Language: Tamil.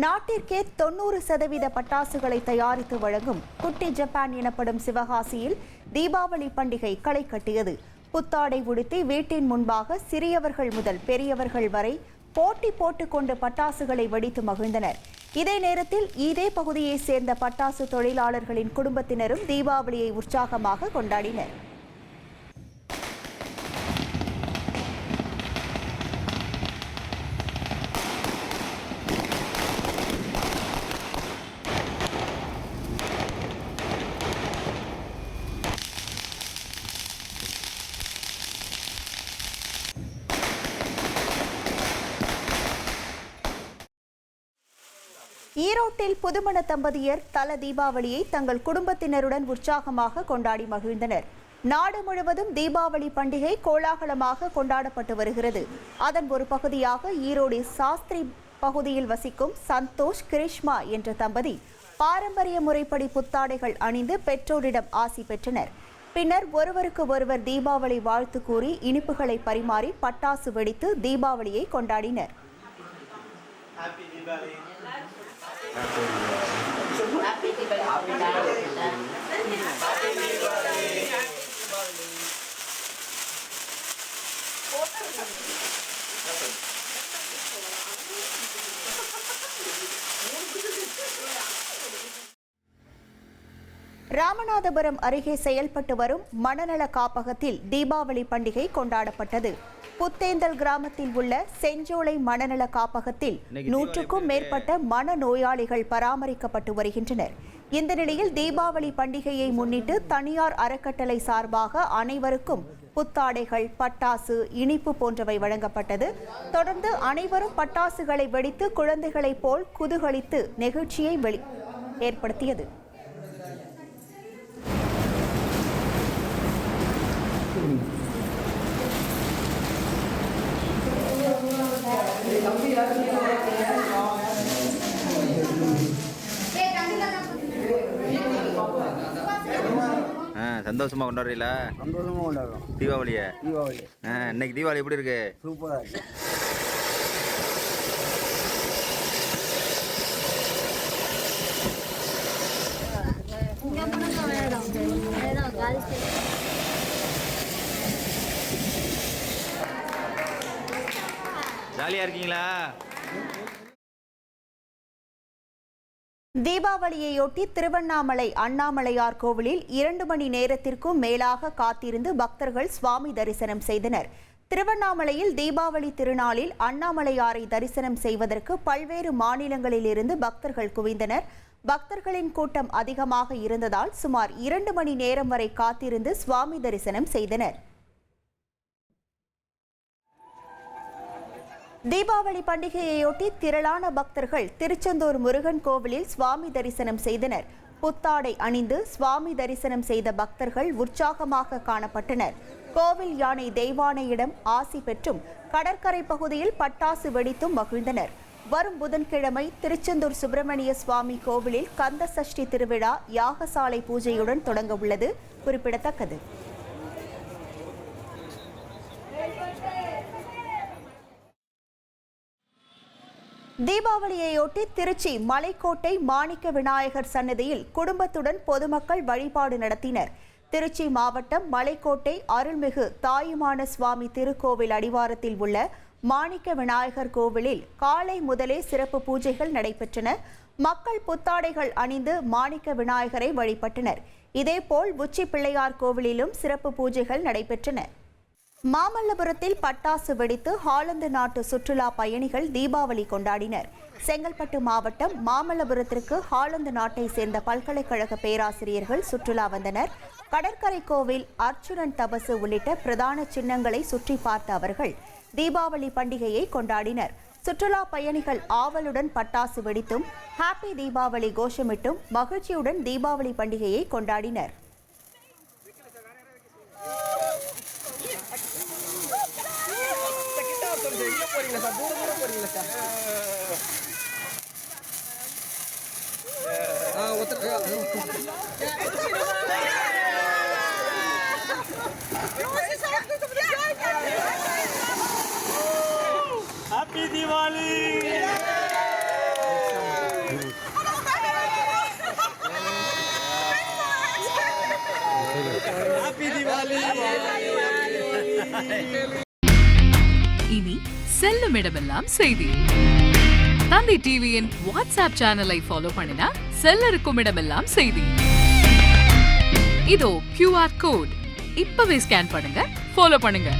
நாட்டிற்கே 90% பட்டாசுகளை தயாரித்து வழங்கும் குட்டி ஜப்பான் எனப்படும் சிவகாசியில் தீபாவளி பண்டிகை களை கட்டியது. புத்தாடை உடுத்தி வீட்டின் முன்பாக சிறியவர்கள் முதல் பெரியவர்கள் வரை போட்டி போட்டுக்கொண்டு பட்டாசுகளை வெடித்து மகிழ்ந்தனர். இதே நேரத்தில் இதே பகுதியைச் சேர்ந்த பட்டாசு தொழிலாளர்களின் குடும்பத்தினரும் தீபாவளியை உற்சாகமாக கொண்டாடினர். ஈரோட்டில் புதுமண தம்பதியர் தல தீபாவளியை தங்கள் குடும்பத்தினருடன் உற்சாகமாக கொண்டாடி மகிழ்ந்தனர். நாடு முழுவதும் தீபாவளி பண்டிகை கோலாகலமாக கொண்டாடப்பட்டு வருகிறது. அதன் ஒரு பகுதியாக ஈரோடு சாஸ்திரி பகுதியில் வசிக்கும் சந்தோஷ் கிரிஷ்மா என்ற தம்பதி பாரம்பரிய முறைப்படி புத்தாடைகள் அணிந்து பெற்றோரிடம் ஆசி பெற்றனர். பின்னர் ஒருவருக்கு ஒருவர் தீபாவளி வாழ்த்து கூறி இனிப்புகளை பரிமாறி பட்டாசு வெடித்து தீபாவளியை கொண்டாடினர். ராமநாதபுரம் அருகே செயல்பட்டு வரும் மனநல காப்பகத்தில் தீபாவளி பண்டிகை கொண்டாடப்பட்டது. புத்தேந்தல் கிராமத்தில் உள்ள செஞ்சோலை மனநல காப்பகத்தில் 100க்கும் மேற்பட்ட மனநோயாளிகள் பராமரிக்கப்பட்டு வருகின்றனர். இந்த நிலையில் தீபாவளி பண்டிகையை முன்னிட்டு தனியார் அறக்கட்டளை சார்பாக அனைவருக்கும் புத்தாடைகள், பட்டாசு, இனிப்பு போன்றவை வழங்கப்பட்டது. தொடர்ந்து அனைவரும் பட்டாசுகளை வெடித்து குழந்தைகளைப் போல் குதூகலித்து நெகிழ்ச்சியை ஏற்படுத்தியது. சந்தோஷமா கொண்டாடுறீங்களா? சந்தோஷமா கொண்டாடுறோம் தீபாவளியை. தீபாவளி இன்னைக்கு தீபாவளி எப்படி இருக்கு? சூப்பரா இருக்கு. ஜாலியா இருக்கீங்களா? தீபாவளியையொட்டி திருவண்ணாமலை அண்ணாமலையார் கோவிலில் 2 மணி நேரத்திற்கும் மேலாக காத்திருந்து பக்தர்கள் சுவாமி தரிசனம் செய்தனர். திருவண்ணாமலையில் தீபாவளி திருநாளில் அண்ணாமலையாரை தரிசனம் செய்வதற்கு பல்வேறு மாநிலங்களில் இருந்து பக்தர்கள் குவிந்தனர். பக்தர்களின் கூட்டம் அதிகமாக இருந்ததால் சுமார் 2 மணி நேரம் வரை காத்திருந்து சுவாமி தரிசனம் செய்தனர். தீபாவளி பண்டிகையையொட்டி திரளான பக்தர்கள் திருச்செந்தூர் முருகன் கோவிலில் சுவாமி தரிசனம் செய்தனர். புத்தாடை அணிந்து சுவாமி தரிசனம் செய்த பக்தர்கள் உற்சாகமாக காணப்பட்டனர். கோவில் யானை தெய்வானையிடம் ஆசி பெற்றும் கடற்கரை பகுதியில் பட்டாசு வெடித்தும் மகிழ்ந்தனர். வரும் புதன்கிழமை திருச்செந்தூர் சுப்பிரமணிய சுவாமி கோவிலில் கந்த சஷ்டி திருவிழா யாகசாலை பூஜையுடன் தொடங்க உள்ளது குறிப்பிடத்தக்கது. தீபாவளியையொட்டி திருச்சி மலைக்கோட்டை மாணிக்க விநாயகர் சன்னதியில் குடும்பத்துடன் பொதுமக்கள் வழிபாடு நடத்தினர். திருச்சி மாவட்டம் மலைக்கோட்டை அருள்மிகு தாயுமான சுவாமி திருக்கோவில் அடிவாரத்தில் உள்ள மாணிக்க விநாயகர் கோவிலில் காலை முதலே சிறப்பு பூஜைகள் நடைபெற்றன. மக்கள் புத்தாடைகள் அணிந்து மாணிக்க விநாயகரை வழிபட்டனர். இதேபோல் உச்சி பிள்ளையார் கோவிலிலும் சிறப்பு பூஜைகள் நடைபெற்றன. மாமல்லபுரத்தில் பட்டாசு வெடித்து ஹாலந்து நாட்டு சுற்றுலா பயணிகள் தீபாவளி கொண்டாடினர். செங்கல்பட்டு மாவட்டம் மாமல்லபுரத்திற்கு ஹாலந்து நாட்டை சேர்ந்த பல்கலைக்கழக பேராசிரியர்கள் சுற்றுலா வந்தனர். கடற்கரை கோவில், அர்ச்சுனன் தபசு உள்ளிட்ட பிரதான சின்னங்களை சுற்றி பார்த்த அவர்கள் தீபாவளி பண்டிகையை கொண்டாடினர். சுற்றுலா பயணிகள் ஆவலுடன் பட்டாசு வெடித்தும் ஹாப்பி தீபாவளி கோஷமிட்டும் மகிழ்ச்சியுடன் தீபாவளி பண்டிகையை கொண்டாடினர். Happy Diwali! இனி செல்லும் இடமெல்லாம் செய்தி. தந்தி டிவியின் வாட்ஸ்அப் சேனலை ஃபாலோ பண்ணினா செல்ல இருக்கும் இடமெல்லாம் செய்தி. இதோ QR கோட் இப்பவே ஸ்கேன் பண்ணுங்க, ஃபாலோ பண்ணுங்க.